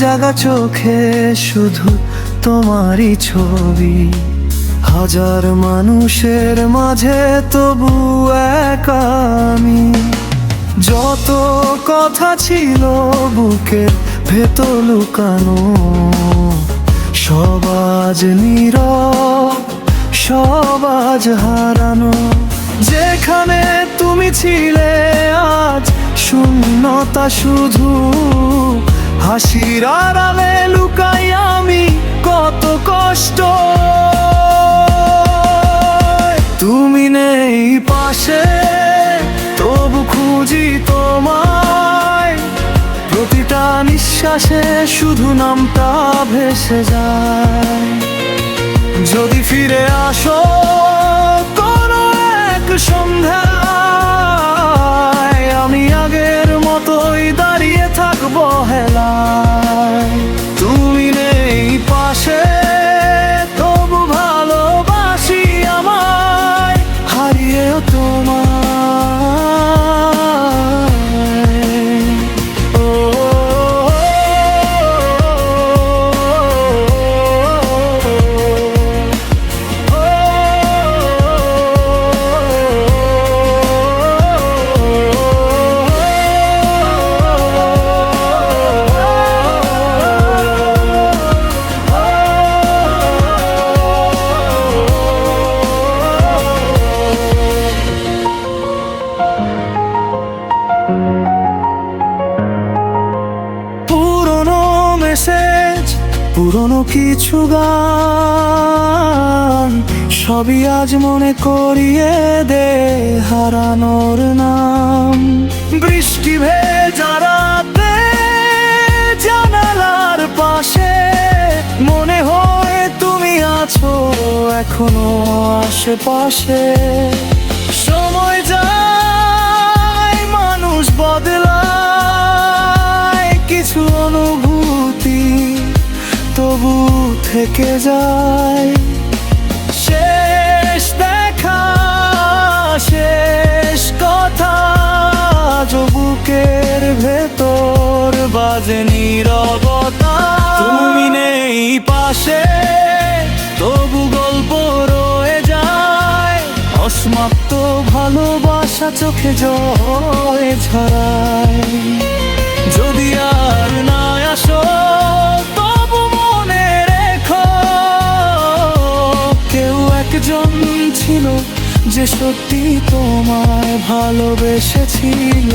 জাগা চোখে শুধু তোমারই ছবি, হাজার মানুষের মাঝে তবু একা আমি। যত কথা ছিল বুকের ভেতর লুকানো, সব আজ নীরব, সব আজ হারানো। যেখানে তুমি ছিলে আজ শূন্যতা শুধু, হাসির আড়ালে লুকাই আমি কত কষ্ট। তুমি নেই পাশে তবু খুঁজি তোমায়, প্রতিটা নিঃশ্বাসে শুধু নামটা ভেসে যায়। যদি ফিরে আসো কোনো এক সন্ধ্যায়, আমি আগের মতোই দাঁড়িয়ে থাকবো হেলায়। তুমি নেই পাশে তবু ভালোবাসি আমায়, হারিয়েও তোমায়। পুরনো মেসেজ, পুরনো কিছু গান, সবই আজ মনে করিয়ে দে হারানোর নাম। বৃষ্টি ভেজা রাতে জানালার পাশে, মনে হয় তুমি আছো এখনো আশেপাশে। সময় যায়, মানুষ বদলায়, কিছু অনুভূতি তবু থেকে যায়। শেষ দেখা, শেষ কথা, বুকের ভেতর বাজে নীরবতা। তুমি নেই পাশে তবু গল্প রয়ে যায়, অসমাপ্ত ভালোবাসা চোখে জল ছড়ায়। যদি আর না আসো তবু মনে রেখো, কেউ একজন ছিল যে সত্যি তোমায় ভালোবেসেছিল।